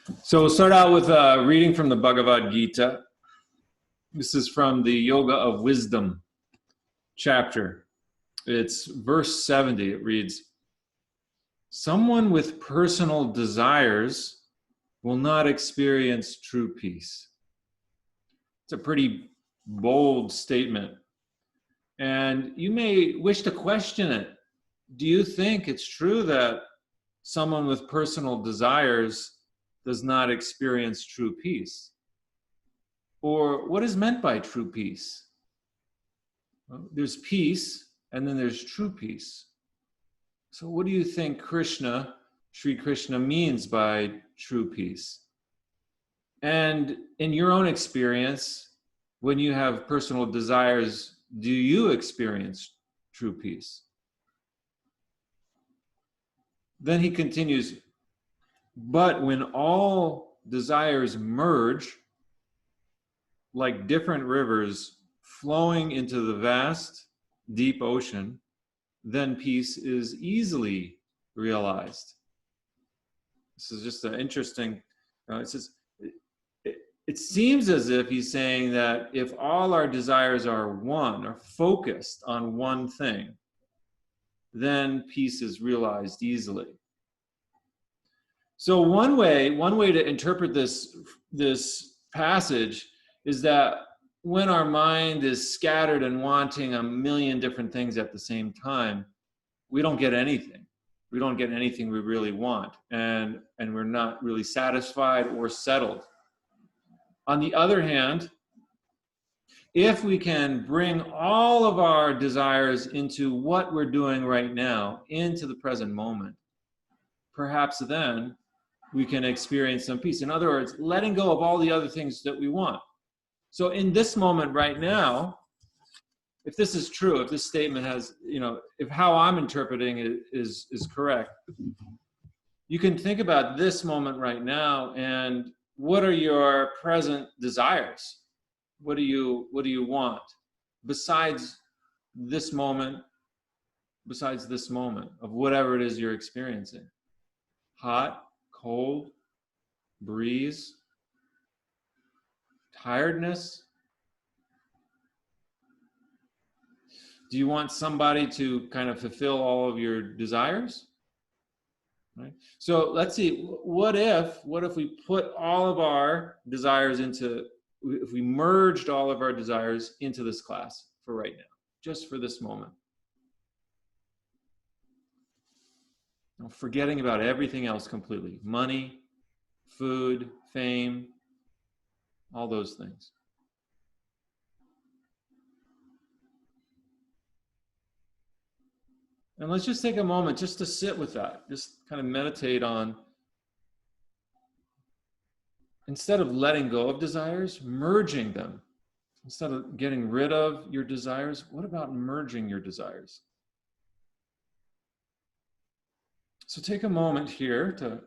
So we'll start out with a reading from the Bhagavad Gita. This is from the Yoga of Wisdom chapter. It's verse 70. It reads, "Someone with personal desires will not experience true peace." It's a pretty bold statement. And you may wish to question it. Do you think it's true that someone with personal desires does not experience true peace? Or what is meant by true peace? Well, there's peace, and then there's true peace. So what do you think Sri Krishna means by true peace? And in your own experience, when you have personal desires, do you experience true peace? Then he continues, but when all desires merge, like different rivers flowing into the vast, deep ocean, then peace is easily realized. This is just an interesting, it says, it seems as if he's saying that if all our desires are one, or focused on one thing, then peace is realized easily. So one way to interpret this passage is that when our mind is scattered and wanting a million different things at the same time, we don't get anything. We don't get anything we really want, and we're not really satisfied or settled. On the other hand, if we can bring all of our desires into what we're doing right now, into the present moment, perhaps then we can experience some peace. In other words, letting go of all the other things that we want. So in this moment right now, if this is true, if this statement has, if how I'm interpreting it is correct, you can think about this moment right now and what are your present desires? What do you want besides this moment of whatever it is you're experiencing? Hot, cold, breeze, tiredness? Do you want somebody to kind of fulfill all of your desires? Right? So let's see, what if we put all of our desires if we merged all of our desires into this class for right now, just for this moment? Forgetting about everything else completely. Money, food, fame, all those things. And let's just take a moment just to sit with that. Just kind of meditate on, instead of letting go of desires, merging them. Instead of getting rid of your desires, what about merging your desires? So take a moment here to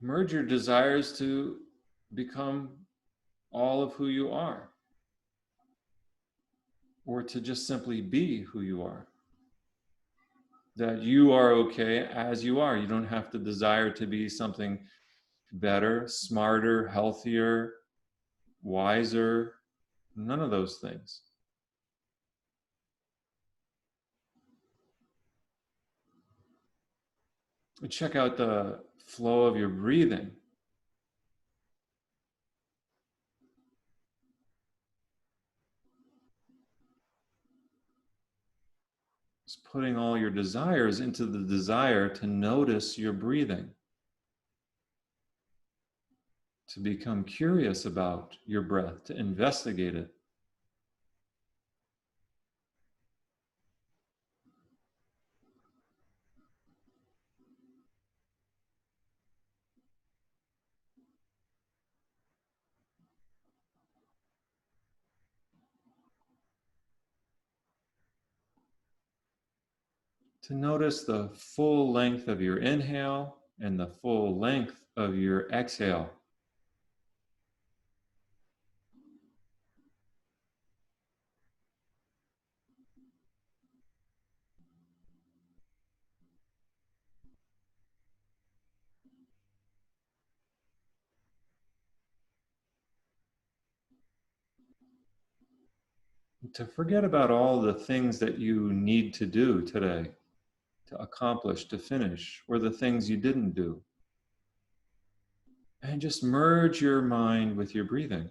merge your desires to become all of who you are, or to just simply be who you are. That you are okay as you are. You don't have to desire to be something better, smarter, healthier, wiser, none of those things. Check out the flow of your breathing. Just putting all your desires into the desire to notice your breathing, to become curious about your breath, to investigate it. To notice the full length of your inhale and the full length of your exhale. To forget about all the things that you need to do today, to accomplish, to finish, or the things you didn't do. And just merge your mind with your breathing.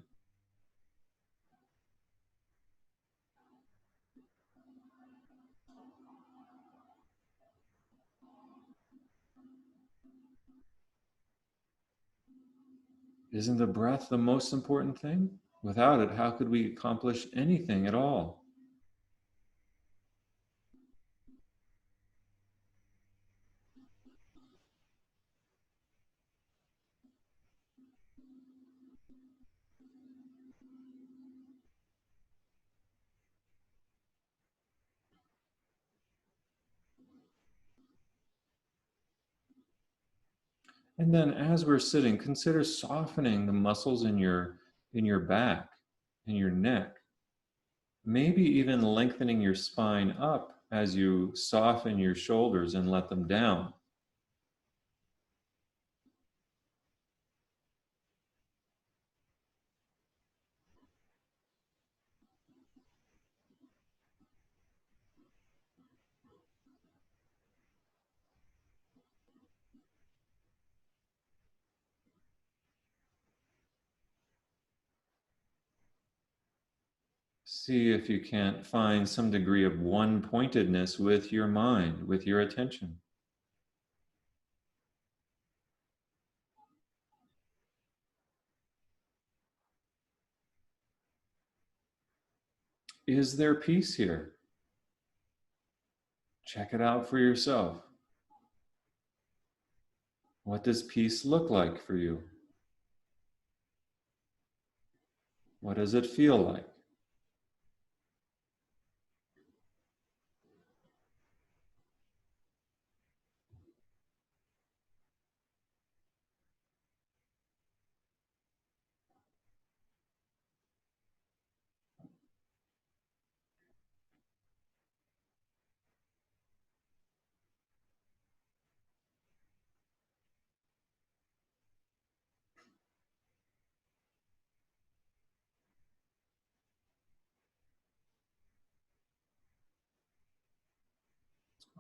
Isn't the breath the most important thing? Without it, how could we accomplish anything at all? And then as we're sitting, consider softening the muscles in your back, in your neck. Maybe even lengthening your spine up as you soften your shoulders and let them down. See if you can't find some degree of one-pointedness with your mind, with your attention. Is there peace here? Check it out for yourself. What does peace look like for you? What does it feel like?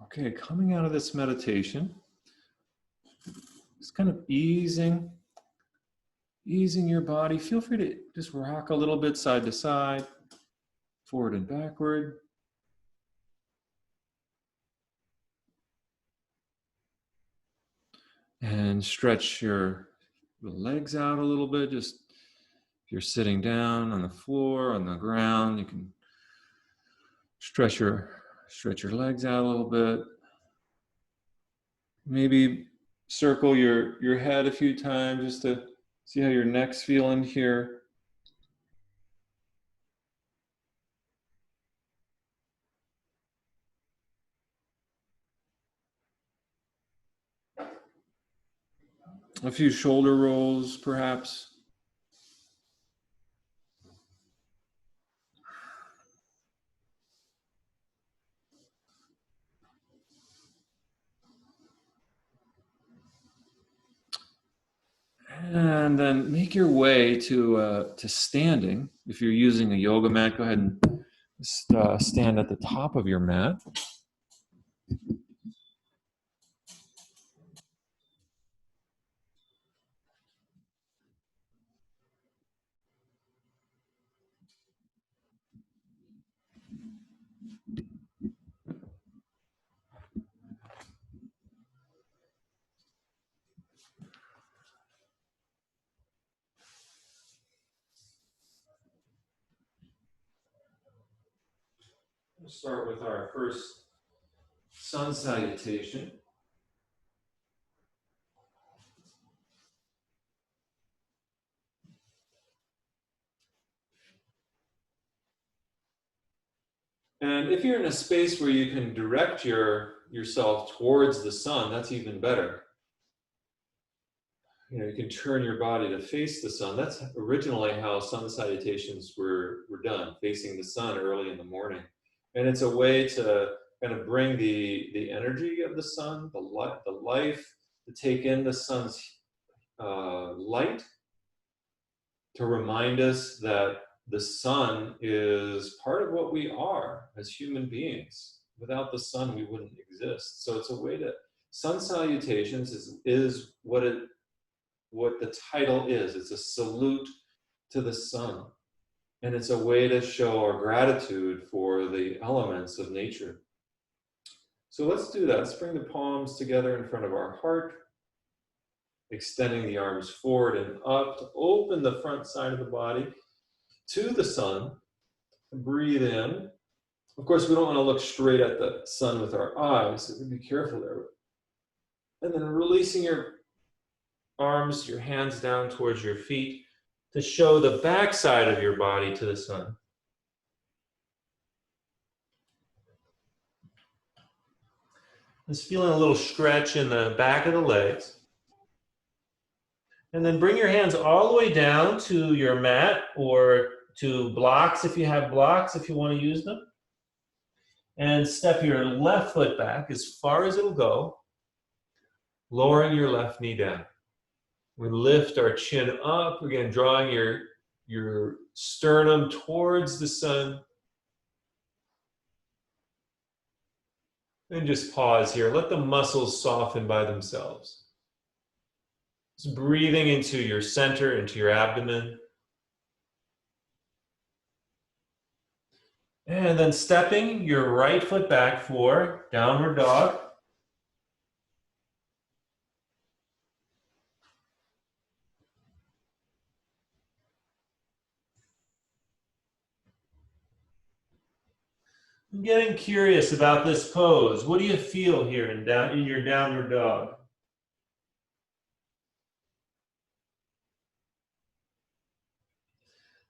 Okay, coming out of this meditation, just kind of easing your body. Feel free to just rock a little bit side to side, forward and backward. And stretch your legs out a little bit. Just if you're sitting down on the floor, on the ground, you can stretch your legs out a little bit. Maybe circle your head a few times just to see how your neck's feeling here. A few shoulder rolls, perhaps. And then make your way to standing. If you're using a yoga mat, go ahead and stand at the top of your mat. We'll start with our first sun salutation. And if you're in a space where you can direct yourself towards the sun, that's even better. You can turn your body to face the sun. That's originally how sun salutations were done, facing the sun early in the morning. And it's a way to kind of bring the energy of the sun, the life, to take in the sun's light, to remind us that the sun is part of what we are as human beings. Without the sun, we wouldn't exist. So it's a way to, sun salutations is what the title is. It's a salute to the sun. And it's a way to show our gratitude for the elements of nature. So let's do that. Let's bring the palms together in front of our heart, extending the arms forward and up to open the front side of the body to the sun. Breathe in. Of course, we don't want to look straight at the sun with our eyes, so be careful there. And then releasing your arms, your hands down towards your feet to show the back side of your body to the sun. Just feeling a little stretch in the back of the legs. And then bring your hands all the way down to your mat or to blocks if you have blocks, if you want to use them. And step your left foot back as far as it'll go, lowering your left knee down. We lift our chin up, again, drawing your sternum towards the sun. And just pause here. Let the muscles soften by themselves. Just breathing into your center, into your abdomen. And then stepping your right foot back for downward dog. I'm getting curious about this pose. What do you feel here in your downward dog?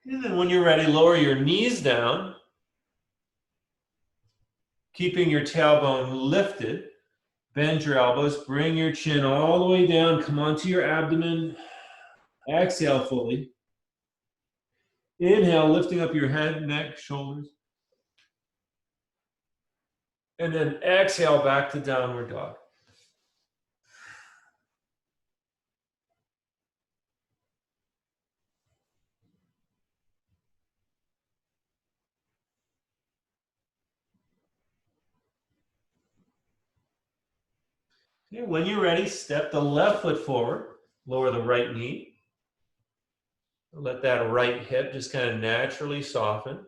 And then when you're ready, lower your knees down, keeping your tailbone lifted. Bend your elbows, bring your chin all the way down, come onto your abdomen. Exhale fully. Inhale, lifting up your head, neck, shoulders. And then exhale back to downward dog. Okay, when you're ready, step the left foot forward, lower the right knee. Let that right hip just kind of naturally soften.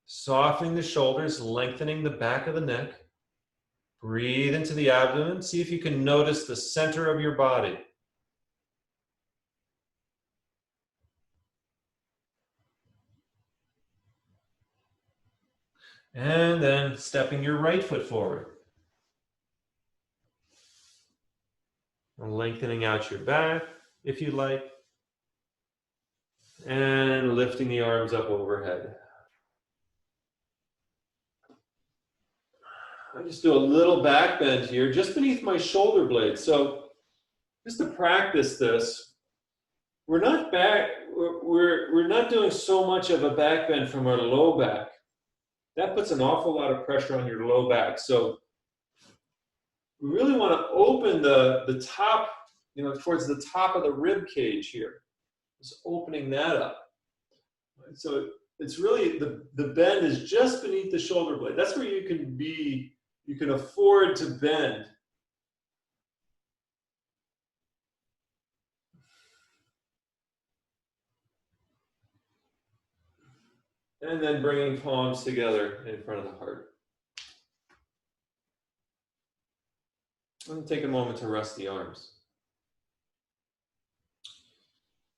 Softening the shoulders, lengthening the back of the neck. Breathe into the abdomen. See if you can notice the center of your body. And then stepping your right foot forward. Lengthening out your back, if you like. And lifting the arms up overhead. I just do a little back bend here, just beneath my shoulder blade. So just to practice this, we're not doing so much of a back bend from our low back. That puts an awful lot of pressure on your low back. So we really want to open the top, towards the top of the rib cage here. Just opening that up. So it's really, the bend is just beneath the shoulder blade. That's where you can afford to bend. And then bringing palms together in front of the heart. And take a moment to rest the arms.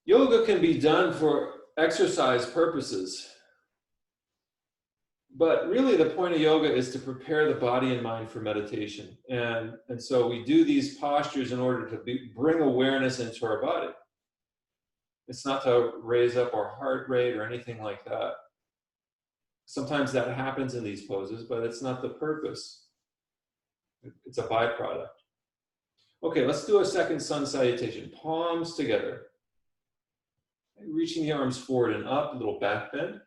Yoga can be done for exercise purposes. But really the point of yoga is to prepare the body and mind for meditation. And so we do these postures in order to bring awareness into our body. It's not to raise up our heart rate or anything like that. Sometimes that happens in these poses, but it's not the purpose. It's a byproduct. Okay, let's do a second sun salutation. Palms together. Reaching the arms forward and up, a little back bend.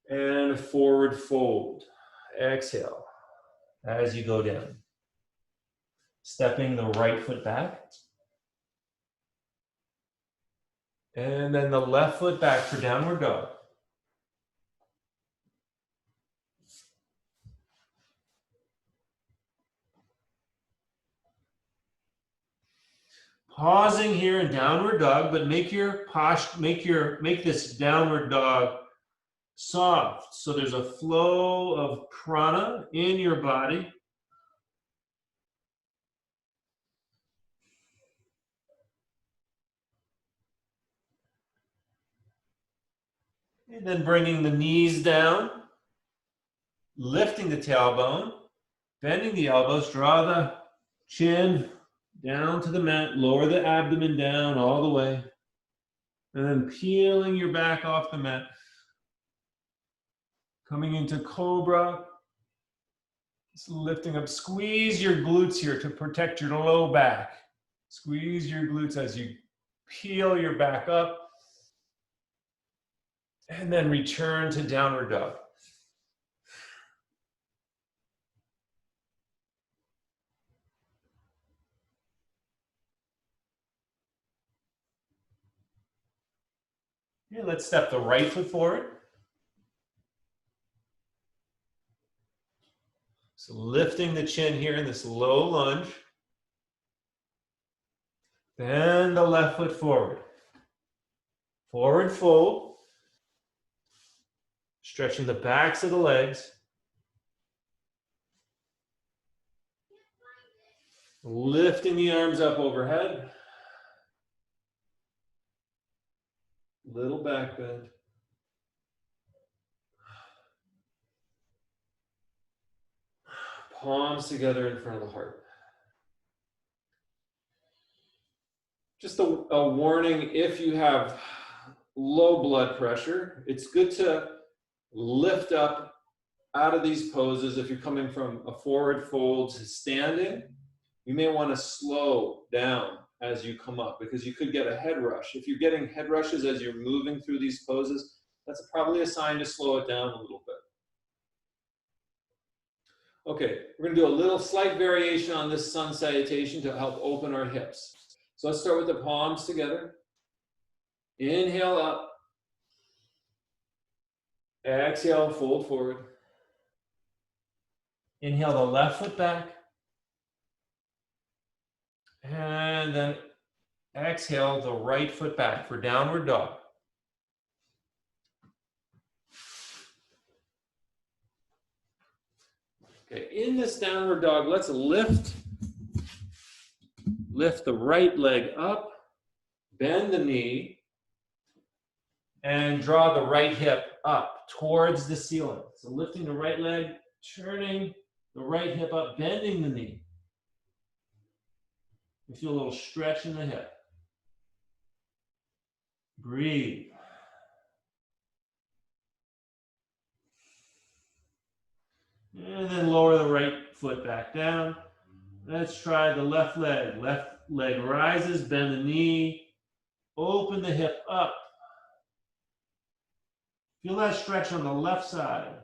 And forward fold. Exhale as you go down. Stepping the right foot back. And then the left foot back for downward dog. Pausing here in downward dog, but make this downward dog soft. So there's a flow of prana in your body. And then bringing the knees down, lifting the tailbone, bending the elbows, draw the chin down to the mat, lower the abdomen down all the way, and then peeling your back off the mat. Coming into cobra, just lifting up, squeeze your glutes here to protect your low back. Squeeze your glutes as you peel your back up. And then return to downward dog. Okay, let's step the right foot forward. So lifting the chin here in this low lunge. Bend the left foot forward. Forward fold. Stretching the backs of the legs. Lifting the arms up overhead. Little back bend. Palms together in front of the heart. Just a warning, if you have low blood pressure, it's good to lift up out of these poses. If you're coming from a forward fold to standing, you may want to slow down as you come up because you could get a head rush. If you're getting head rushes as you're moving through these poses, that's probably a sign to slow it down a little bit. Okay, we're going to do a little slight variation on this sun salutation to help open our hips. So let's start with the palms together. Inhale up. Exhale, fold forward. Inhale the left foot back. And then exhale the right foot back for downward dog. Okay, in this downward dog, let's lift the right leg up, bend the knee, and draw the right hip up towards the ceiling. So lifting the right leg, turning the right hip up, bending the knee. You feel a little stretch in the hip. Breathe. And then lower the right foot back down. Let's try the left leg. Left leg rises, bend the knee, open the hip up. Feel that stretch on the left side.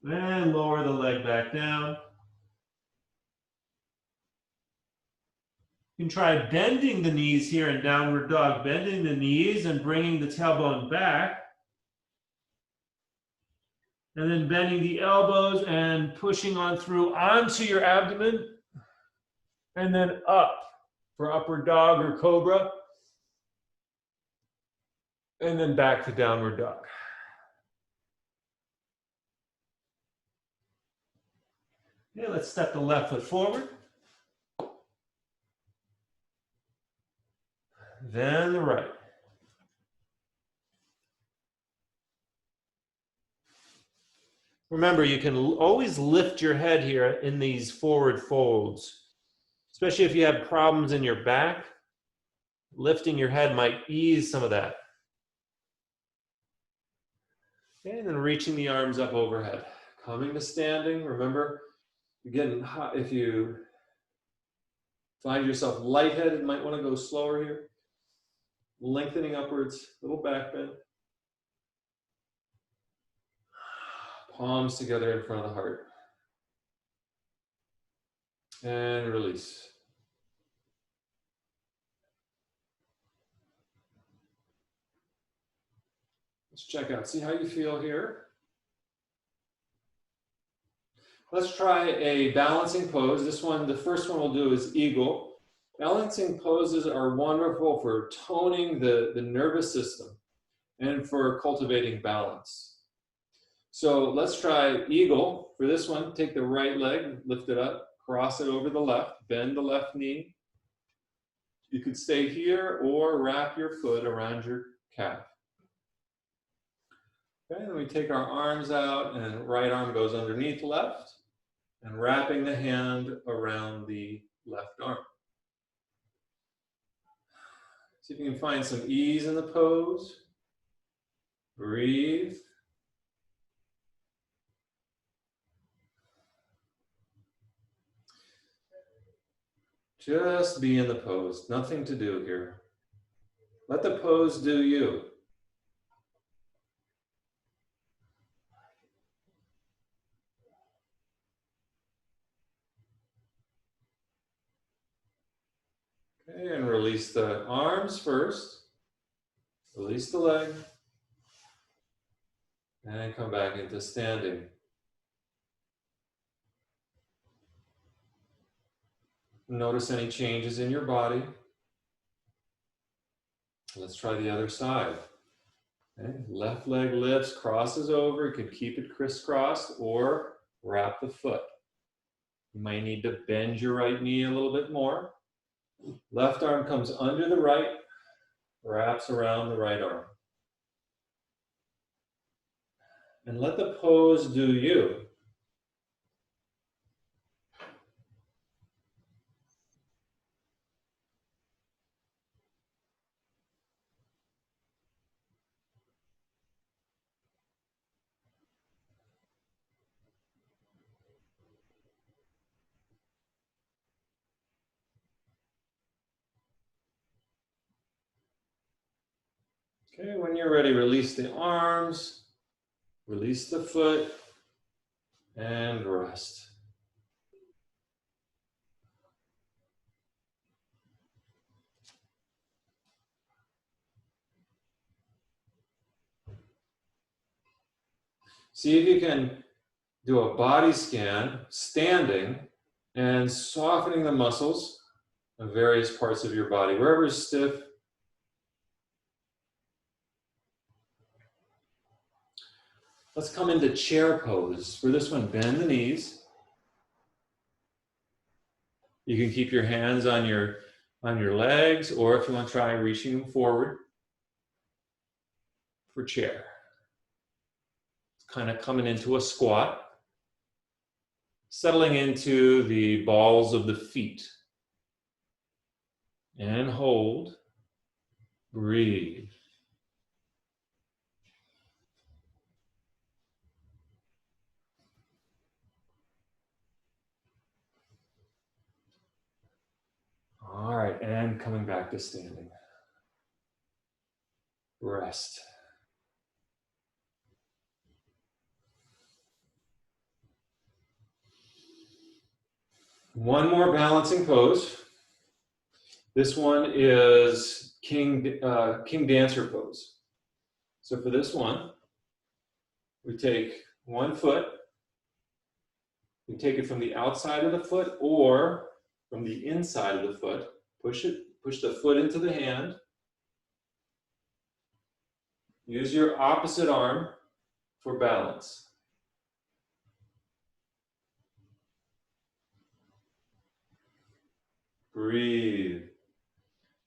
Then lower the leg back down. You can try bending the knees here in downward dog, bending the knees and bringing the tailbone back. And then bending the elbows and pushing on through onto your abdomen. And then up for upward dog or cobra. And then back to downward dog. Okay, let's step the left foot forward. Then the right. Remember, you can always lift your head here in these forward folds, especially if you have problems in your back. Lifting your head might ease some of that. Okay, and then reaching the arms up overhead. Coming to standing. Remember, you're getting hot. If you find yourself lightheaded, you might want to go slower here. Lengthening upwards, little back bend. Palms together in front of the heart. And release. Let's check out, see how you feel here. Let's try a balancing pose. This one, the first one we'll do is eagle. Balancing poses are wonderful for toning the nervous system and for cultivating balance. So let's try eagle. For this one, take the right leg, lift it up, cross it over the left, bend the left knee. You could stay here or wrap your foot around your calf. Okay, then we take our arms out and right arm goes underneath left and wrapping the hand around the left arm. See if you can find some ease in the pose. Breathe. Just be in the pose, nothing to do here. Let the pose do you. Okay, and release the arms first. Release the leg. And come back into standing. Notice any changes in your body. Let's try the other side. Okay. Left leg lifts, crosses over. You can keep it crisscrossed or wrap the foot. You might need to bend your right knee a little bit more. Left arm comes under the right, wraps around the right arm. And let the pose do you. Okay, when you're ready, release the arms, release the foot, and rest. See if you can do a body scan, standing, and softening the muscles of various parts of your body. Wherever is stiff, let's come into chair pose. For this one, bend the knees. You can keep your hands on your legs, or if you want to try reaching them forward for chair. Kind of coming into a squat, settling into the balls of the feet. And hold, breathe. All right, and coming back to standing. Rest. One more balancing pose. This one is King Dancer pose. So for this one, we take one foot, we take it from the outside of the foot or from the inside of the foot, push the foot into the hand, use your opposite arm for balance. Breathe.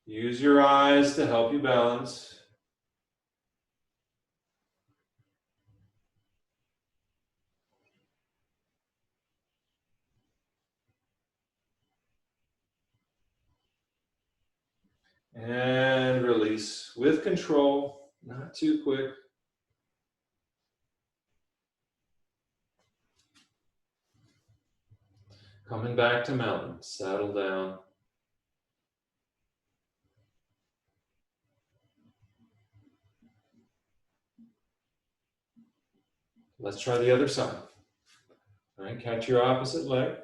Use your eyes to help you balance. And release with control, not too quick. Coming back to mountain, settle down. Let's try the other side. All right, catch your opposite leg.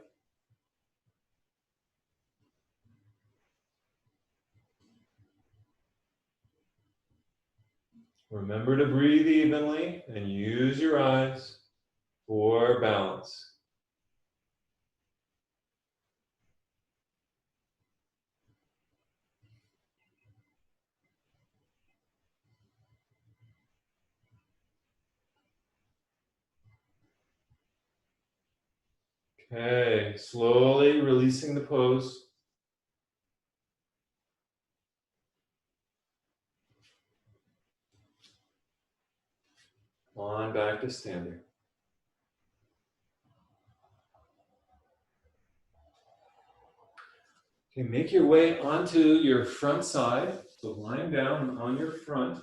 Remember to breathe evenly and use your eyes for balance. Okay, slowly releasing the pose. On back to standing. Okay, make your way onto your front side. So lying down on your front.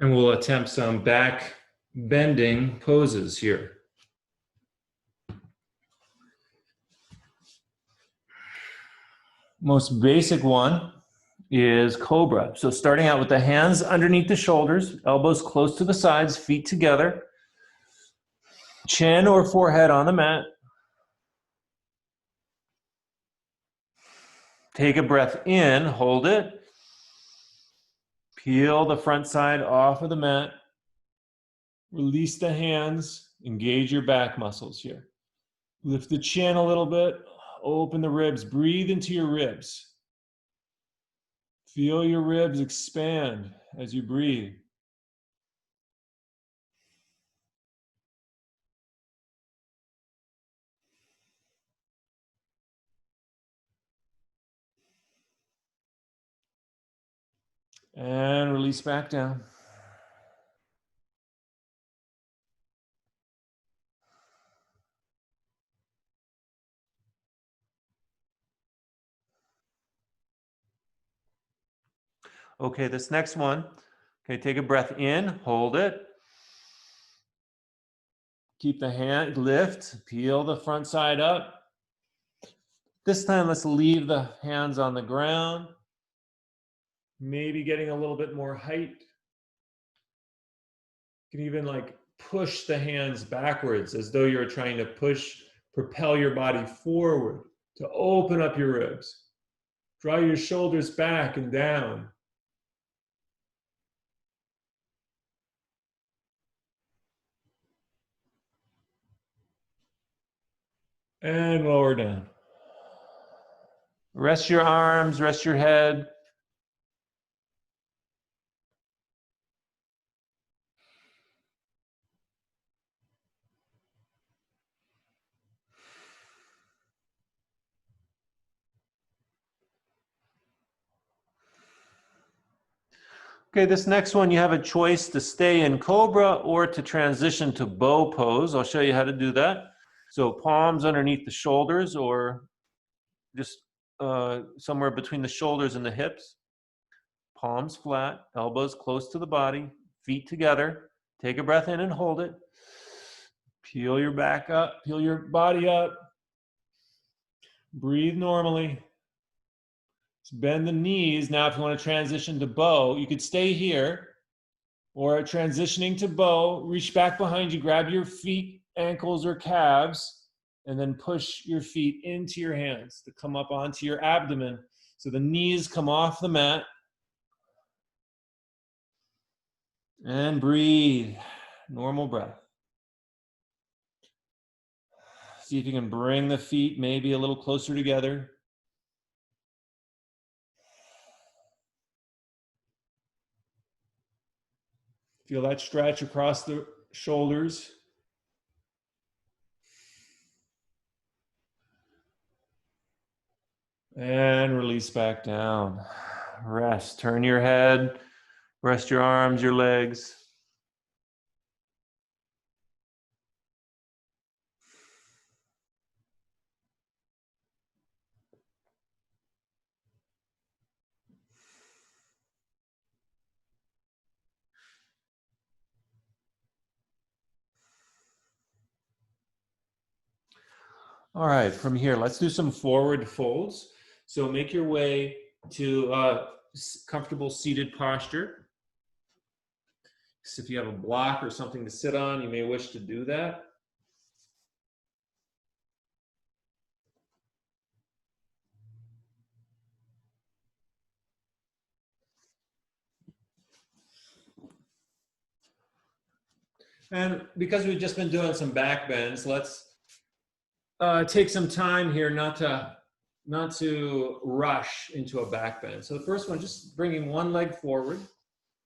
And we'll attempt some back bending poses here. Most basic one is cobra. So starting out with the hands underneath the shoulders, elbows close to the sides, feet together, chin or forehead on the mat. Take a breath in, hold it. Peel the front side off of the mat. Release the hands, engage your back muscles here. Lift the chin a little bit, open the ribs, breathe into your ribs. Feel your ribs expand as you breathe. And release back down. Okay, this next one. Okay, take a breath in, hold it. Keep the hand, lift, peel the front side up. This time, let's leave the hands on the ground. Maybe getting a little bit more height. You can even like push the hands backwards as though you're trying to propel your body forward to open up your ribs. Draw your shoulders back and down. And lower down. Rest your arms, rest your head. Okay, this next one, you have a choice to stay in cobra or to transition to bow pose. I'll show you how to do that. So palms underneath the shoulders or just somewhere between the shoulders and the hips. Palms flat, elbows close to the body, feet together. Take a breath in and hold it. Peel your back up, peel your body up. Breathe normally. Just bend the knees. Now, if you want to transition to bow, you could stay here. Or transitioning to bow, reach back behind you, grab your feet, ankles, or calves, and then push your feet into your hands to come up onto your abdomen. So the knees come off the mat. And breathe. Normal breath. See if you can bring the feet maybe a little closer together. Feel that stretch across the shoulders. And release back down. Rest. Turn your head. Rest your arms, your legs. All right, from here, let's do some forward folds. So make your way to a comfortable seated posture. So if you have a block or something to sit on, you may wish to do that. And because we've just been doing some back bends, let's take some time here not to rush into a back bend. So the first one, just bringing one leg forward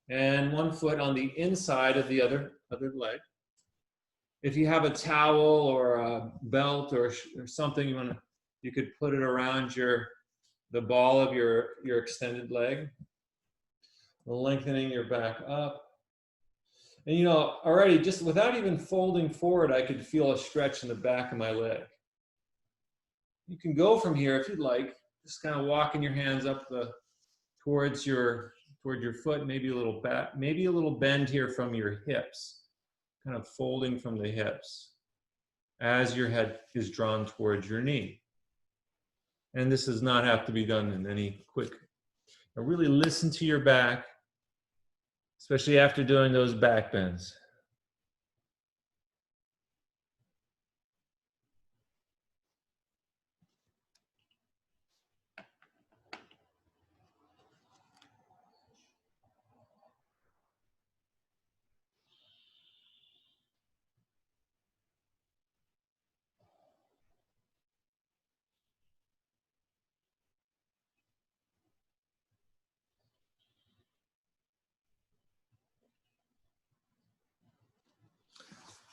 and one foot on the inside of the other leg. If you have a towel or a belt or something, you could put it around the ball of your extended leg, lengthening your back up. And you know, already just without even folding forward, I could feel a stretch in the back of my leg. You can go from here if you'd like, just kind of walking your hands up towards your foot, maybe a little back, maybe a little bend here from your hips, kind of folding from the hips as your head is drawn towards your knee. And this does not have to be done in any quick. Now really listen to your back, especially after doing those back bends.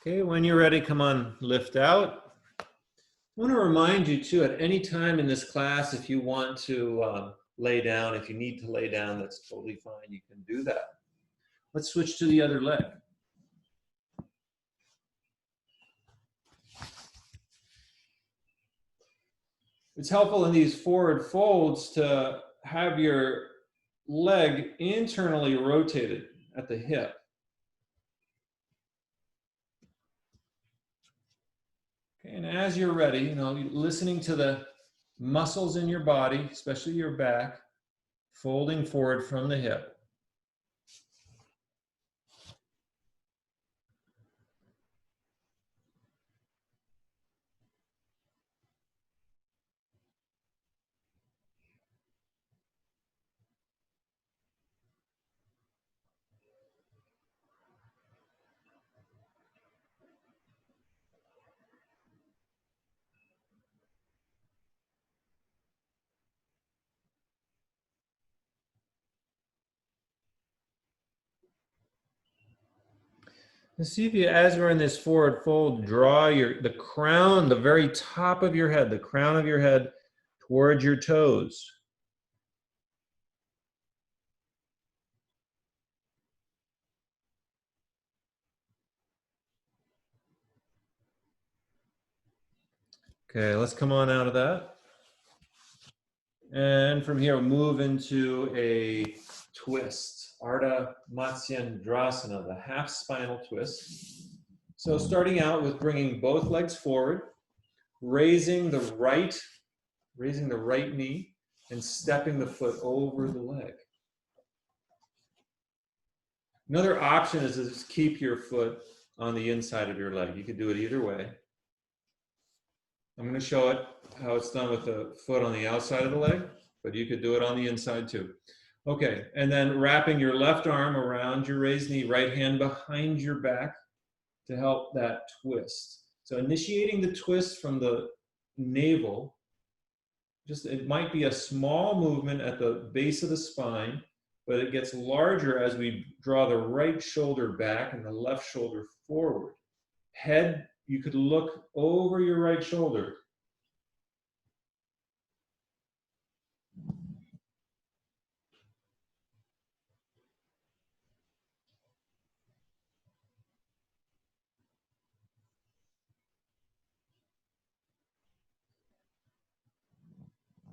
Okay, when you're ready, come on, lift out. I want to remind you too, at any time in this class, if you want to lay down, if you need to lay down, that's totally fine. You can do that. Let's switch to the other leg. It's helpful in these forward folds to have your leg internally rotated at the hip. Okay, and as you're ready, you know, listening to the muscles in your body, especially your back, folding forward from the hip. And see if you, as we're in this forward fold, draw the crown, the very top of your head, the crown of your head towards your toes. Okay, let's come on out of that. And from here, move into a twist, Ardha Matsyendrasana, the half spinal twist. So starting out with bringing both legs forward, raising the right knee and stepping the foot over the leg. Another option is to just keep your foot on the inside of your leg. You could do it either way. I'm going to show it how it's done with the foot on the outside of the leg, but you could do it on the inside too. Okay, and then wrapping your left arm around your raised knee, right hand behind your back to help that twist. So initiating the twist from the navel, it might be a small movement at the base of the spine, but it gets larger as we draw the right shoulder back and the left shoulder forward. Head, you could look over your right shoulder.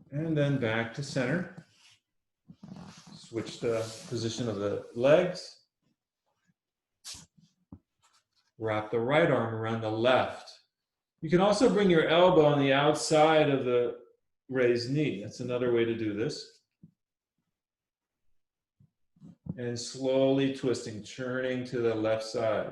And then back to center. Switch the position of the legs. Wrap the right arm around the left. You can also bring your elbow on the outside of the raised knee. That's another way to do this. And slowly twisting, turning to the left side.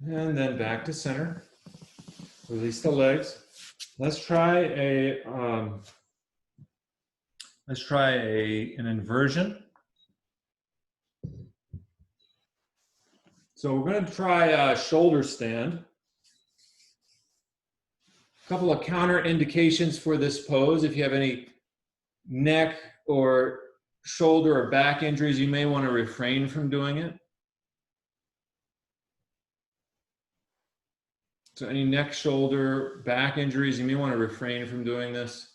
And then back to center. Release the legs. Let's try an inversion. So we're going to try a shoulder stand. A couple of counter indications for this pose. If you have any neck or shoulder or back injuries, you may want to refrain from doing it. So any neck, shoulder, back injuries, you may want to refrain from doing this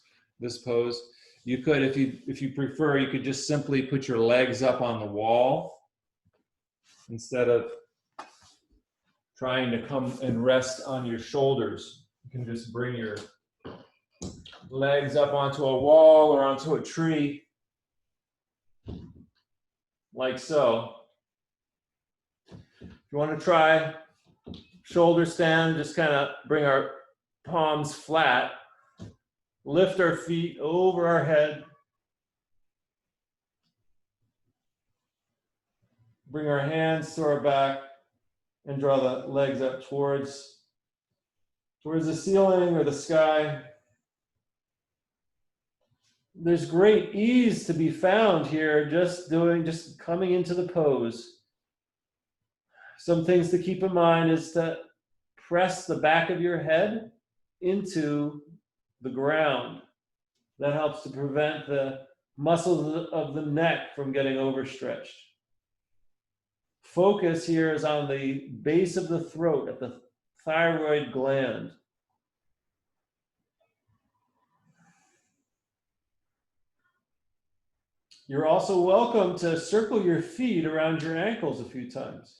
pose. You could, if you prefer, you could just simply put your legs up on the wall instead of trying to come and rest on your shoulders. You can just bring your legs up onto a wall or onto a tree, like so. If you want to try shoulder stand, just kind of bring our palms flat, lift our feet over our head, bring our hands to our back, and draw the legs up towards the ceiling or the sky. There's great ease to be found here, just coming into the pose. Some things to keep in mind is to press the back of your head into the ground. That helps to prevent the muscles of the neck from getting overstretched. Focus here is on the base of the throat, at the thyroid gland. You're also welcome to circle your feet around your ankles a few times.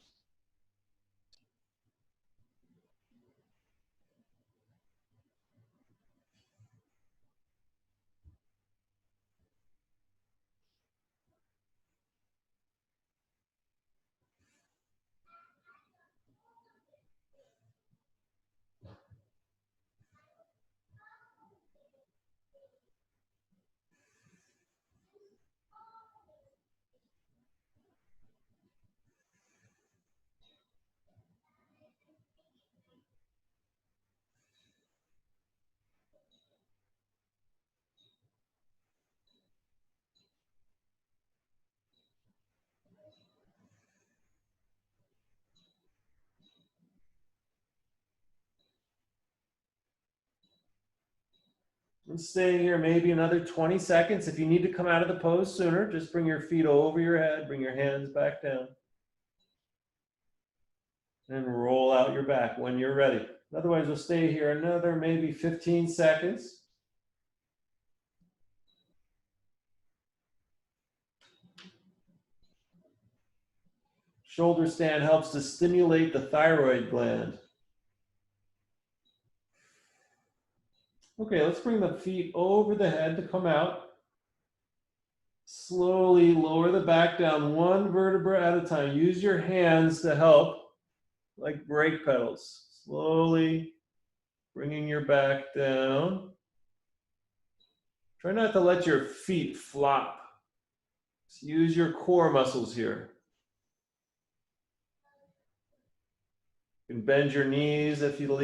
And staying here maybe another 20 seconds. If you need to come out of the pose sooner, just bring your feet over your head, bring your hands back down. And roll out your back when you're ready. Otherwise, we'll stay here another maybe 15 seconds. Shoulder stand helps to stimulate the thyroid gland. Okay, let's bring the feet over the head to come out. Slowly lower the back down one vertebra at a time. Use your hands to help, like brake pedals. Slowly bringing your back down. Try not to let your feet flop. Just use your core muscles here. You can bend your knees if you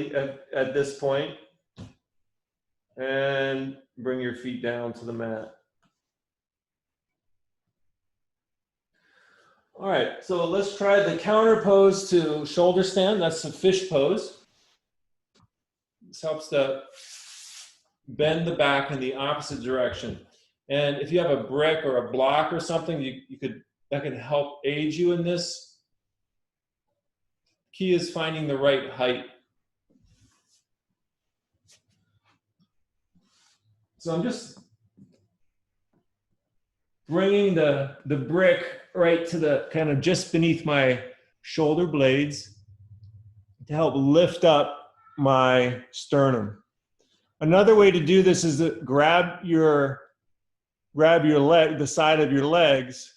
at this point, and bring your feet down to the mat. All right, so let's try the counter pose to shoulder stand. That's the fish pose. This helps to bend the back in the opposite direction. And if you have a brick or a block or something, that can help aid you in this. Key is finding the right height. So I'm just bringing the brick right to the kind of just beneath my shoulder blades to help lift up my sternum. Another way to do this is to grab your leg, the side of your legs,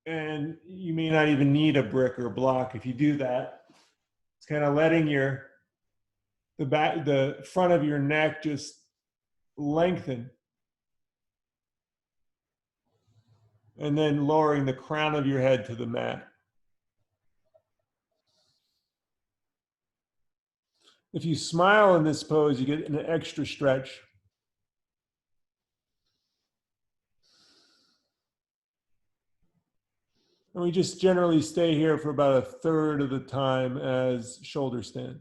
and you may not even need a brick or a block. If you do that, it's kind of letting the front of your neck just lengthen, and then lowering the crown of your head to the mat. If you smile in this pose, you get an extra stretch. And we just generally stay here for about a third of the time as shoulder stand.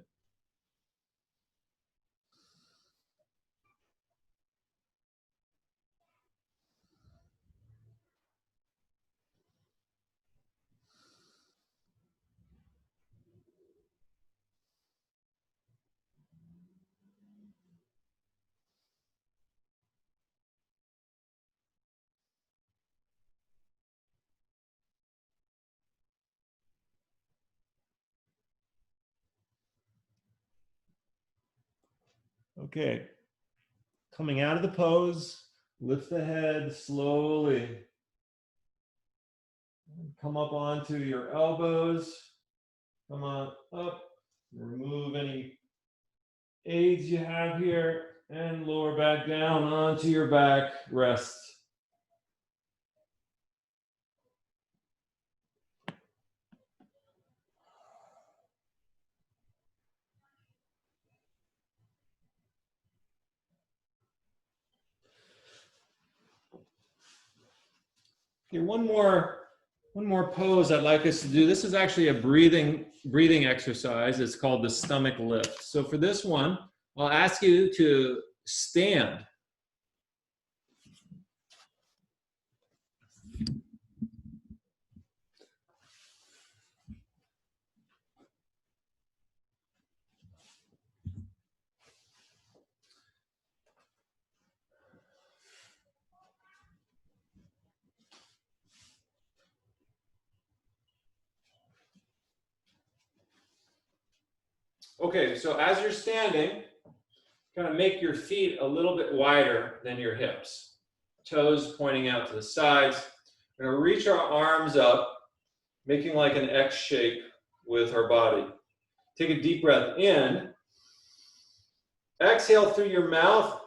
Okay, coming out of the pose, lift the head slowly. Come up onto your elbows. Come on up. Remove any aids you have here and lower back down onto your back. Rest. Okay, one more pose I'd like us to do. This is actually a breathing exercise. It's called the stomach lift. So for this one, I'll ask you to stand. Okay, so as you're standing, kind of make your feet a little bit wider than your hips. Toes pointing out to the sides. We're going to reach our arms up, making like an X shape with our body. Take a deep breath in. Exhale through your mouth.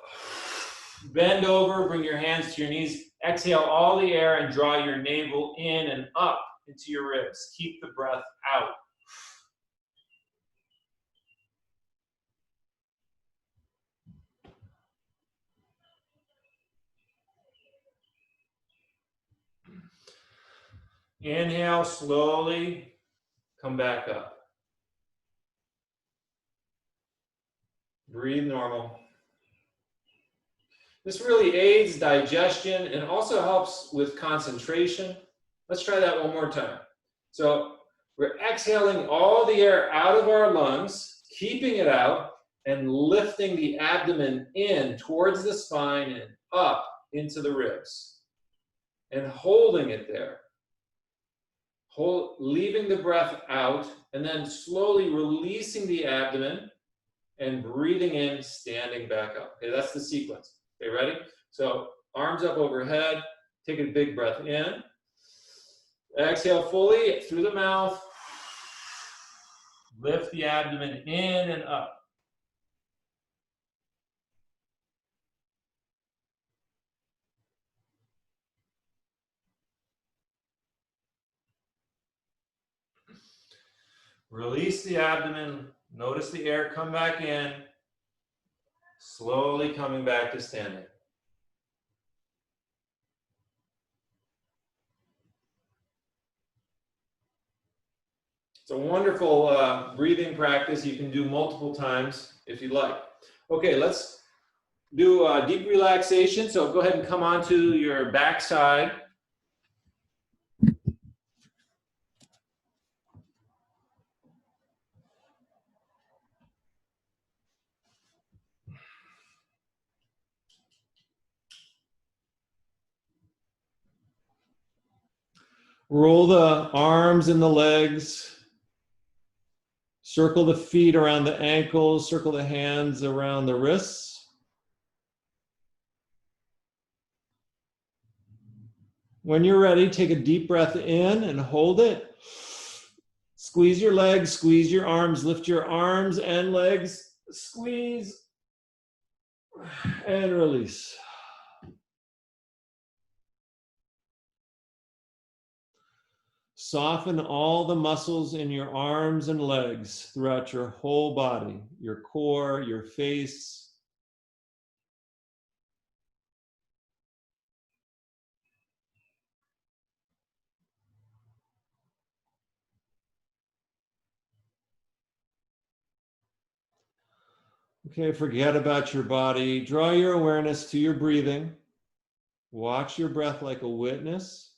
Bend over, bring your hands to your knees. Exhale all the air and draw your navel in and up into your ribs. Keep the breath out. Inhale slowly, come back up. Breathe normal. This really aids digestion and also helps with concentration. Let's try that one more time. So we're exhaling all the air out of our lungs, keeping it out, and lifting the abdomen in towards the spine and up into the ribs. And holding it there. Leaving the breath out, and then slowly releasing the abdomen and breathing in, standing back up. Okay, that's the sequence. Okay, ready? So arms up overhead, take a big breath in. Exhale fully through the mouth. Lift the abdomen in and up. Release the abdomen. Notice the air come back in. Slowly coming back to standing. It's a wonderful breathing practice. You can do multiple times if you'd like. Okay, let's do a deep relaxation. So go ahead and come onto your back side. Roll the arms and the legs. Circle the feet around the ankles. Circle the hands around the wrists. When you're ready, take a deep breath in and hold it. Squeeze your legs, squeeze your arms, lift your arms and legs, squeeze and release. Soften all the muscles in your arms and legs throughout your whole body, your core, your face. Okay, forget about your body. Draw your awareness to your breathing. Watch your breath like a witness.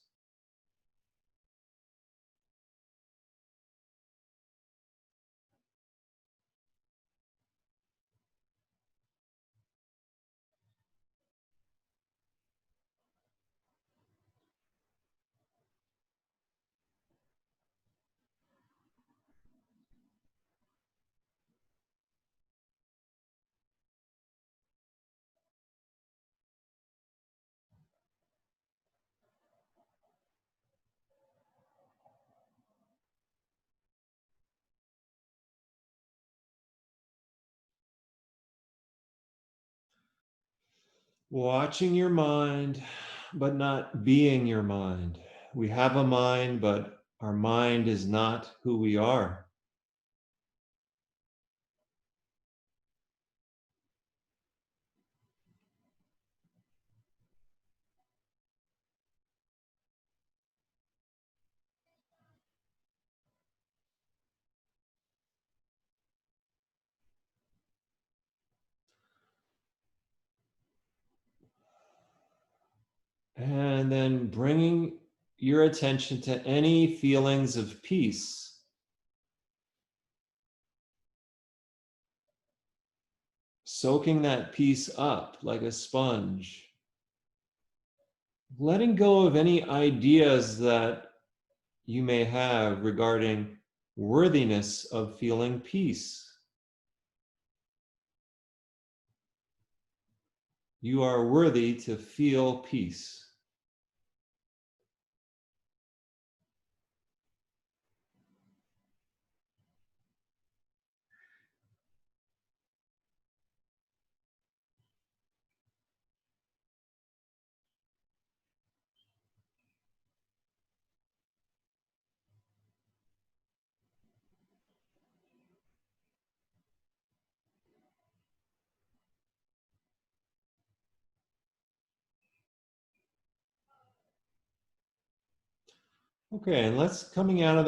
Watching your mind, but not being your mind. We have a mind, but our mind is not who we are. And then bringing your attention to any feelings of peace. Soaking that peace up like a sponge. Letting go of any ideas that you may have regarding worthiness of feeling peace. You are worthy to feel peace. Okay, and let's coming out of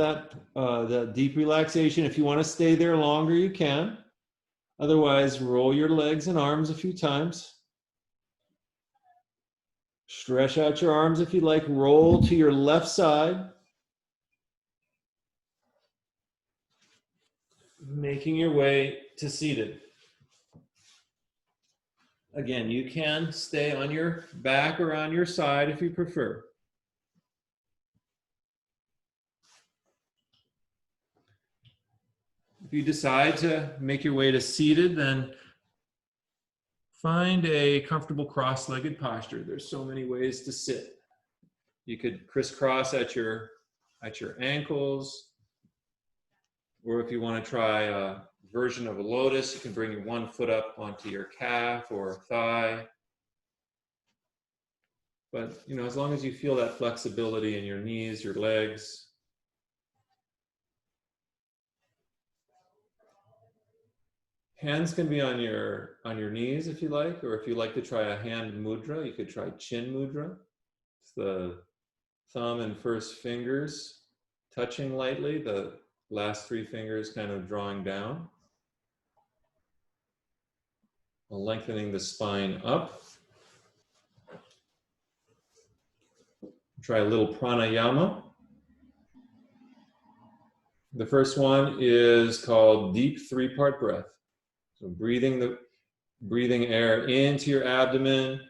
that deep relaxation. If you want to stay there longer, you can. Otherwise, roll your legs and arms a few times. Stretch out your arms if you like. Roll to your left side. Making your way to seated. Again, you can stay on your back or on your side if you prefer. If you decide to make your way to seated, then find a comfortable cross-legged posture. There's so many ways to sit. You could crisscross at your ankles, or if you want to try a version of a lotus, you can bring your one foot up onto your calf or thigh. But as long as you feel that flexibility in your knees, your legs. Hands can be on your knees if you like, or if you like to try a hand mudra, you could try chin mudra. It's the thumb and first fingers touching lightly, the last three fingers kind of drawing down. Lengthening the spine up. Try a little pranayama. The first one is called deep three-part breath. So breathing air into your abdomen,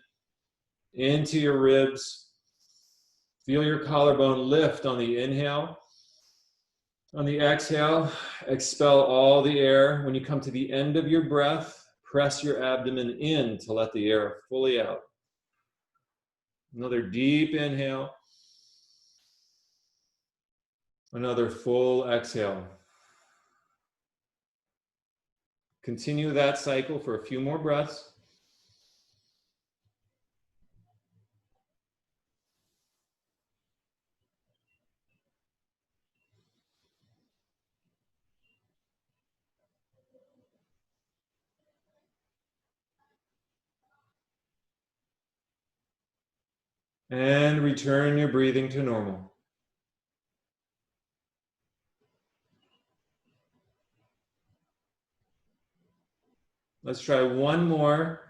into your ribs, Feel your collarbone lift on the inhale. On the exhale, expel all the air. When you come to the end of your breath, press your abdomen in to let the air fully out. Another deep inhale. Another full exhale. Continue that cycle for a few more breaths. And return your breathing to normal. Let's try one more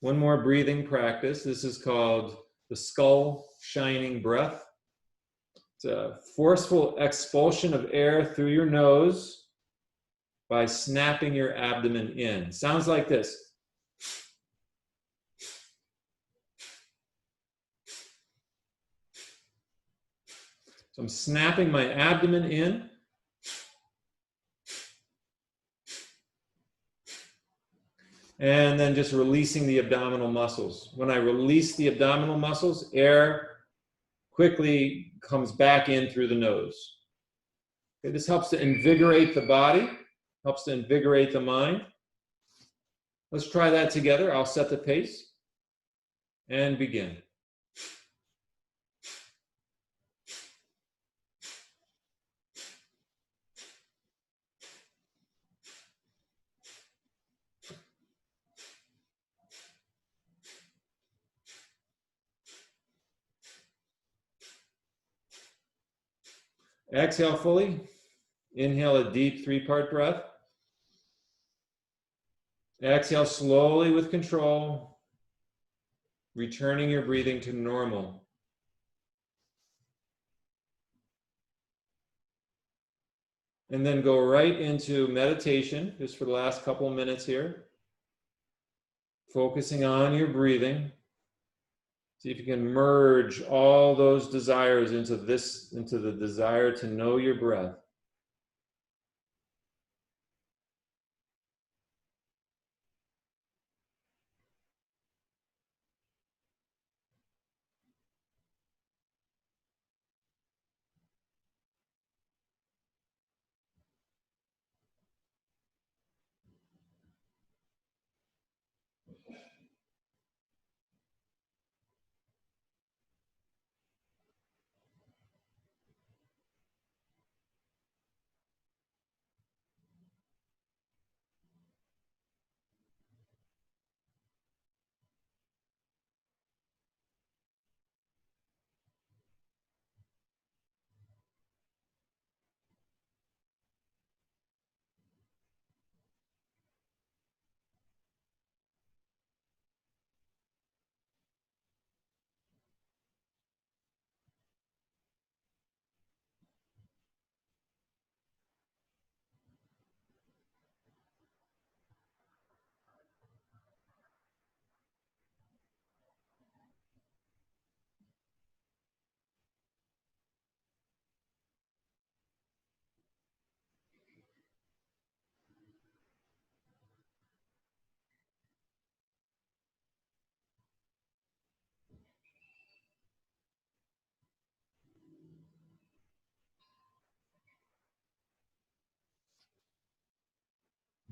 breathing practice. This is called the skull shining breath. It's a forceful expulsion of air through your nose by snapping your abdomen in. Sounds like this. So I'm snapping my abdomen in. And then just releasing the abdominal muscles. When I release the abdominal muscles, air quickly comes back in through the nose. Okay, this helps to invigorate the body, helps to invigorate the mind. Let's try that together. I'll set the pace and begin. Exhale fully. Inhale a deep 3-part breath. Exhale slowly with control, returning your breathing to normal. And then go right into meditation, just for the last couple of minutes here. Focusing on your breathing. See if you can merge all those desires into the desire to know your breath.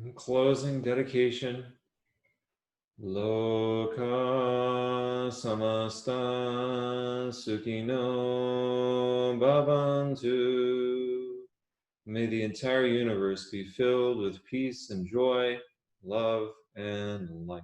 In closing dedication. Loka samasta sukhino bhavantu. May the entire universe be filled with peace and joy, love and light.